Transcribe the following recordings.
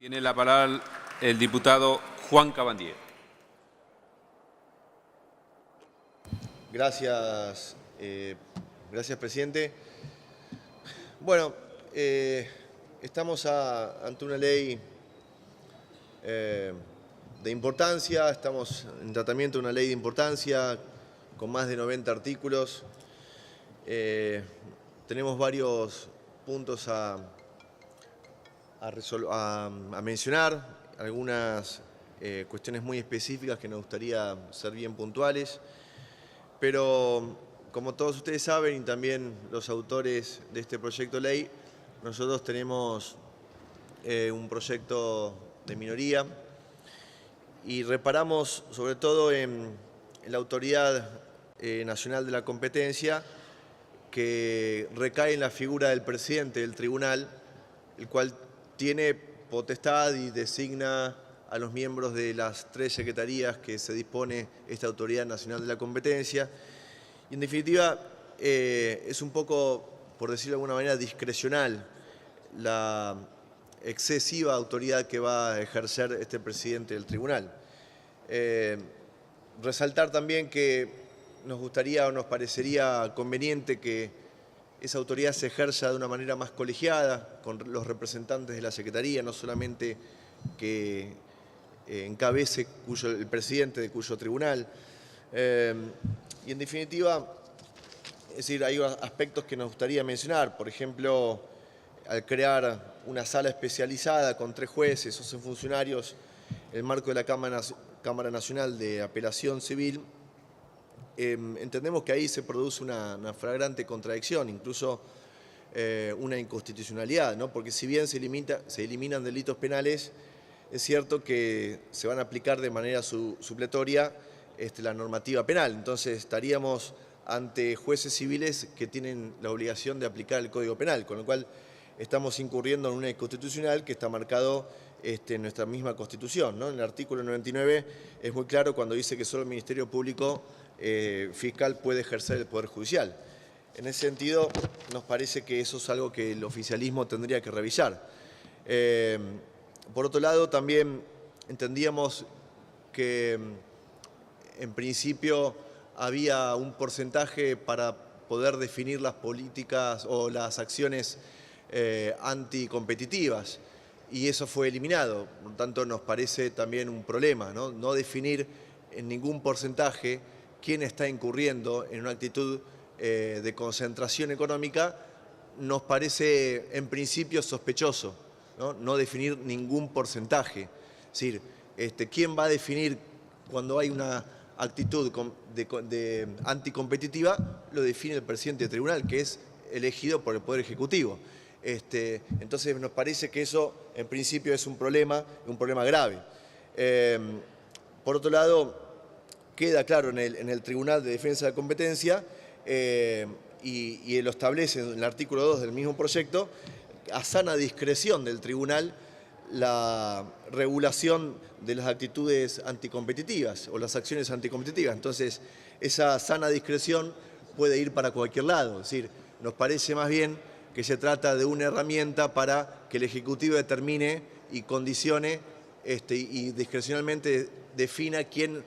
Tiene la palabra el diputado Juan Cabandier. Gracias, presidente. Bueno, estamos ante una ley de importancia, estamos en tratamiento de una ley de importancia con más de 90 artículos. Tenemos varios puntos a mencionar, algunas cuestiones muy específicas que nos gustaría ser bien puntuales, pero como todos ustedes saben y también los autores de este proyecto de ley, nosotros tenemos un proyecto de minoría y reparamos sobre todo en la Autoridad Nacional de la Competencia, que recae en la figura del presidente del tribunal, el cual tiene potestad y designa a los miembros de las 3 secretarías que se dispone esta Autoridad Nacional de la Competencia. Y en definitiva, es un poco, por decirlo de alguna manera, discrecional la excesiva autoridad que va a ejercer este presidente del tribunal. Resaltar también que nos gustaría o nos parecería conveniente que esa autoridad se ejerza de una manera más colegiada con los representantes de la Secretaría, no solamente que encabece el presidente de cuyo tribunal. Y en definitiva, es decir, hay aspectos que nos gustaría mencionar. Por ejemplo, al crear una sala especializada con 3 jueces o 6 funcionarios en el marco de la Cámara Nacional de Apelación Civil, entendemos que ahí se produce una flagrante contradicción, incluso una inconstitucionalidad, ¿no? Porque si bien se eliminan delitos penales, es cierto que se van a aplicar de manera supletoria la normativa penal. Entonces estaríamos ante jueces civiles que tienen la obligación de aplicar el Código Penal, con lo cual estamos incurriendo en una inconstitucional que está marcado en nuestra misma Constitución, ¿no? En el artículo 99 es muy claro cuando dice que solo el Ministerio Público Fiscal puede ejercer el Poder Judicial. En ese sentido, nos parece que eso es algo que el oficialismo tendría que revisar. Por otro lado, también entendíamos que en principio había un porcentaje para poder definir las políticas o las acciones anticompetitivas, y eso fue eliminado. Por lo tanto, nos parece también un problema, ¿no? No definir en ningún porcentaje quién está incurriendo en una actitud de concentración económica. Nos parece en principio sospechoso, no definir ningún porcentaje. Es decir, ¿quién va a definir cuando hay una actitud de anticompetitiva? Lo define el presidente del tribunal, que es elegido por el Poder Ejecutivo. Entonces nos parece que eso en principio es un problema grave. Por otro lado, queda claro en el Tribunal de Defensa de la Competencia y lo establece en el artículo 2 del mismo proyecto, a sana discreción del tribunal la regulación de las actitudes anticompetitivas o las acciones anticompetitivas. Entonces, esa sana discreción puede ir para cualquier lado. Es decir, nos parece más bien que se trata de una herramienta para que el Ejecutivo determine y condicione y discrecionalmente defina quién,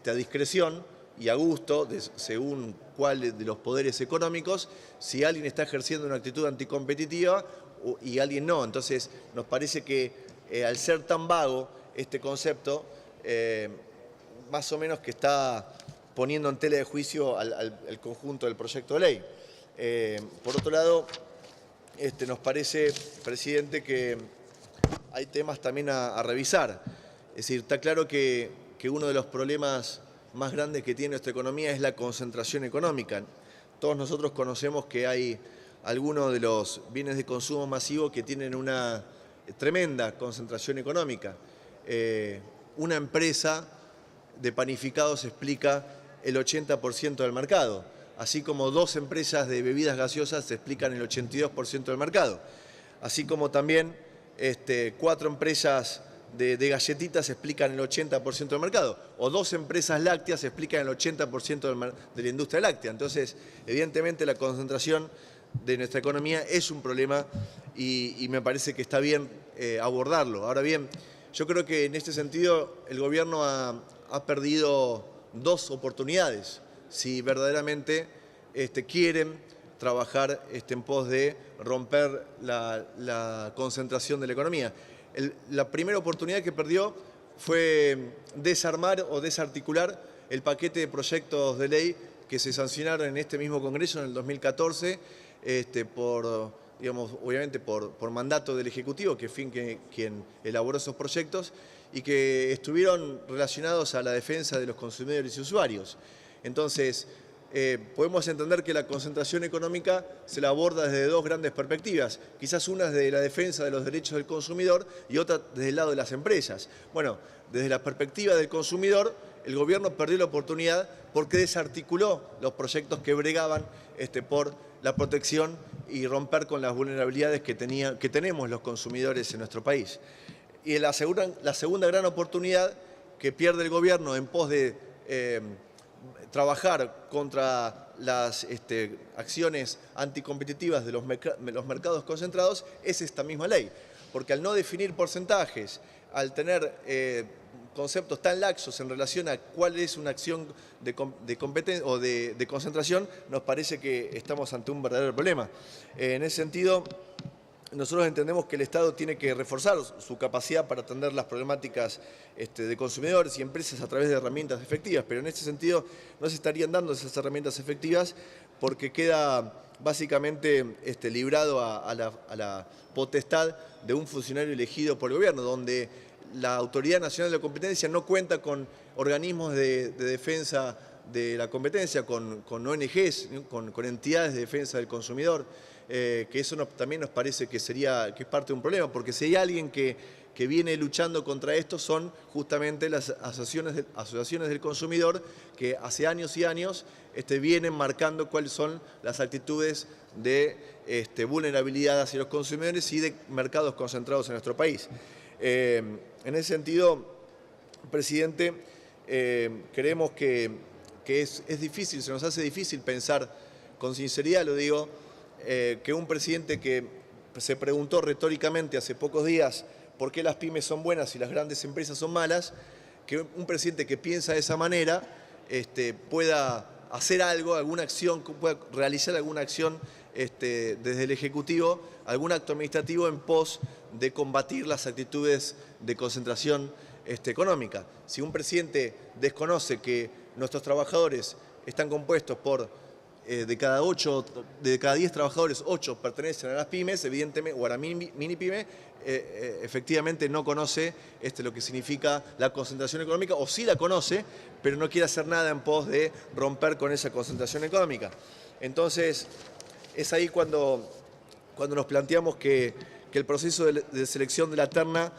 a discreción y a gusto, según cuál de los poderes económicos, si alguien está ejerciendo una actitud anticompetitiva y alguien no. Entonces, nos parece que al ser tan vago este concepto, más o menos que está poniendo en tela de juicio al conjunto del proyecto de ley. Por otro lado, nos parece, presidente, que hay temas también a revisar. Es decir, está claro que uno de los problemas más grandes que tiene nuestra economía es la concentración económica. Todos nosotros conocemos que hay algunos de los bienes de consumo masivo que tienen una tremenda concentración económica. Una empresa de panificados explica el 80% del mercado, así como 2 empresas de bebidas gaseosas explican el 82% del mercado, así como también 4 empresas de galletitas explican el 80% del mercado, o 2 empresas lácteas explican el 80% de la industria láctea. Entonces, evidentemente la concentración de nuestra economía es un problema y me parece que está bien abordarlo. Ahora bien, yo creo que en este sentido el gobierno ha perdido dos oportunidades si verdaderamente quieren trabajar en pos de romper la concentración de la economía. La primera oportunidad que perdió fue desarmar o desarticular el paquete de proyectos de ley que se sancionaron en este mismo Congreso en el 2014 obviamente por mandato del Ejecutivo, que fue quien elaboró esos proyectos y que estuvieron relacionados a la defensa de los consumidores y usuarios. Entonces, podemos entender que la concentración económica se la aborda desde dos grandes perspectivas. Quizás una desde la defensa de los derechos del consumidor y otra desde el lado de las empresas. Bueno, desde la perspectiva del consumidor, el gobierno perdió la oportunidad porque desarticuló los proyectos que bregaban por la protección y romper con las vulnerabilidades que tenemos los consumidores en nuestro país. Y la segunda gran oportunidad que pierde el gobierno en pos de trabajar contra las acciones anticompetitivas de los mercados concentrados es esta misma ley. Porque al no definir porcentajes, al tener conceptos tan laxos en relación a cuál es una acción de competencia o de concentración, nos parece que estamos ante un verdadero problema. En ese sentido, nosotros entendemos que el Estado tiene que reforzar su capacidad para atender las problemáticas de consumidores y empresas a través de herramientas efectivas, pero en este sentido no se estarían dando esas herramientas efectivas porque queda básicamente librado a la potestad de un funcionario elegido por el gobierno, donde la Autoridad Nacional de la Competencia no cuenta con organismos de defensa de la competencia, con ONGs, con entidades de defensa del consumidor, que eso también nos parece que es parte de un problema, porque si hay alguien que viene luchando contra esto son justamente las asociaciones del consumidor que hace años y años vienen marcando cuáles son las actitudes de vulnerabilidad hacia los consumidores y de mercados concentrados en nuestro país. En ese sentido, presidente, creemos que es difícil, se nos hace difícil pensar, con sinceridad lo digo, que un presidente que se preguntó retóricamente hace pocos días por qué las pymes son buenas y las grandes empresas son malas, que un presidente que piensa de esa manera pueda hacer algo, alguna acción, pueda realizar alguna acción desde el Ejecutivo, algún acto administrativo en pos de combatir las actitudes de concentración económica. Si un presidente desconoce que nuestros trabajadores están compuestos por de cada 10 trabajadores, 8 pertenecen a las pymes, evidentemente, o a la mini pyme, efectivamente no conoce lo que significa la concentración económica, o sí la conoce, pero no quiere hacer nada en pos de romper con esa concentración económica. Entonces, es ahí cuando nos planteamos que el proceso de selección de la terna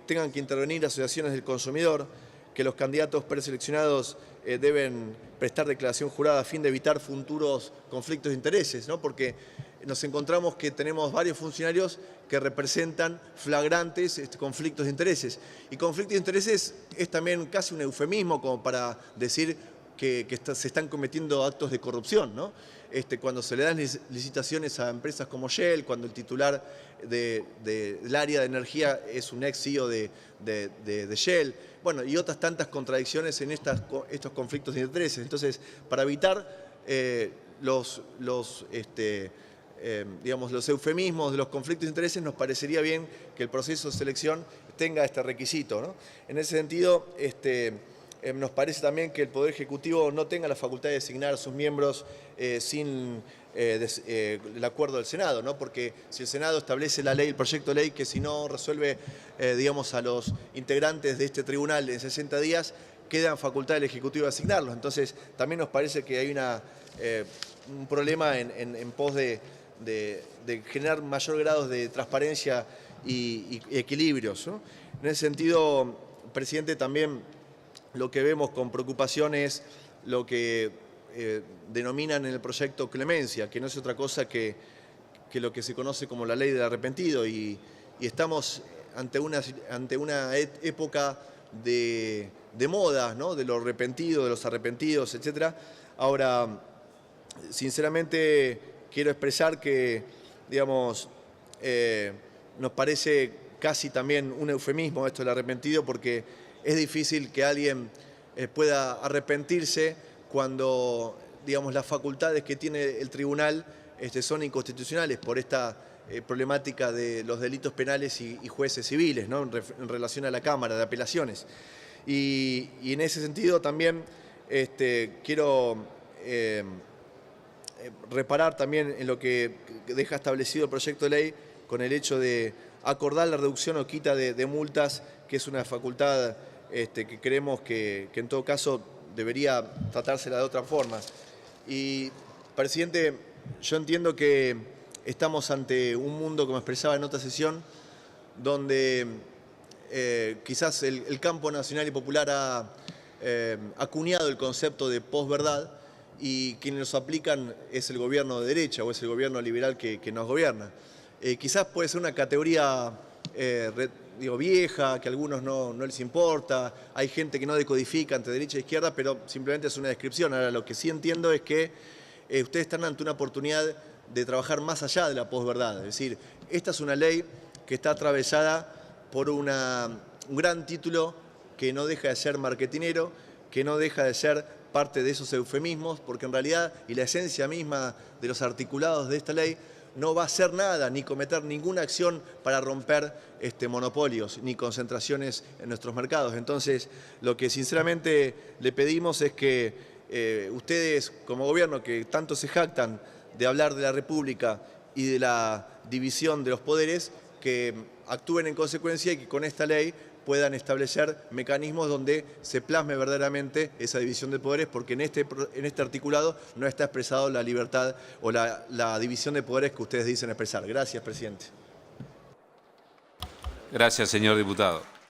tengan que intervenir asociaciones del consumidor, que los candidatos preseleccionados deben prestar declaración jurada a fin de evitar futuros conflictos de intereses, ¿no? Porque nos encontramos que tenemos varios funcionarios que representan flagrantes conflictos de intereses. Y conflictos de intereses es también casi un eufemismo como para decir que se están cometiendo actos de corrupción, ¿no? Cuando se le dan licitaciones a empresas como Shell, cuando el titular del área de energía es un ex CEO de Shell, bueno, y otras tantas contradicciones en estos conflictos de intereses. Entonces, para evitar los eufemismos de los conflictos de intereses, nos parecería bien que el proceso de selección tenga este requisito, ¿no? En ese sentido, nos parece también que el Poder Ejecutivo no tenga la facultad de designar a sus miembros sin el acuerdo del Senado, ¿no? Porque si el Senado establece la ley, el proyecto de ley, que si no resuelve, a los integrantes de este tribunal en 60 días, queda en facultad del Ejecutivo de asignarlos. Entonces, también nos parece que hay un problema en pos de generar mayor grado de transparencia y equilibrios, ¿no? En ese sentido, presidente, también lo que vemos con preocupación es lo que denominan en el proyecto clemencia, que no es otra cosa que lo que se conoce como la ley del arrepentido, y estamos ante una época de moda, ¿no? De lo arrepentido, de los arrepentidos, etc. Ahora, sinceramente, quiero expresar que, digamos, nos parece casi también un eufemismo esto del arrepentido, porque es difícil que alguien pueda arrepentirse cuando, digamos, las facultades que tiene el tribunal son inconstitucionales por esta problemática de los delitos penales y jueces civiles, ¿no? En relación a la Cámara de Apelaciones. Y en ese sentido también quiero reparar también en lo que deja establecido el proyecto de ley con el hecho de acordar la reducción o quita de multas, que es una facultad que creemos que en todo caso debería tratársela de otra forma. Y, presidente, yo entiendo que estamos ante un mundo, como expresaba en otra sesión, donde quizás el campo nacional y popular ha acuñado el concepto de posverdad, y quienes los aplican es el gobierno de derecha o es el gobierno liberal que nos gobierna. Quizás puede ser una categoría vieja, que a algunos no les importa, hay gente que no decodifica entre derecha e izquierda, pero simplemente es una descripción. Ahora, lo que sí entiendo es que ustedes están ante una oportunidad de trabajar más allá de la posverdad. Es decir, esta es una ley que está atravesada por un gran título que no deja de ser marketinero, que no deja de ser parte de esos eufemismos, porque en realidad, y la esencia misma de los articulados de esta ley, no va a hacer nada, ni cometer ninguna acción para romper monopolios, ni concentraciones en nuestros mercados. Entonces, lo que sinceramente le pedimos es que ustedes, como gobierno, que tanto se jactan de hablar de la República y de la división de los poderes, que actúen en consecuencia y que con esta ley puedan establecer mecanismos donde se plasme verdaderamente esa división de poderes, porque en este articulado no está expresado la libertad o la división de poderes que ustedes dicen expresar. Gracias, presidente. Gracias, señor diputado.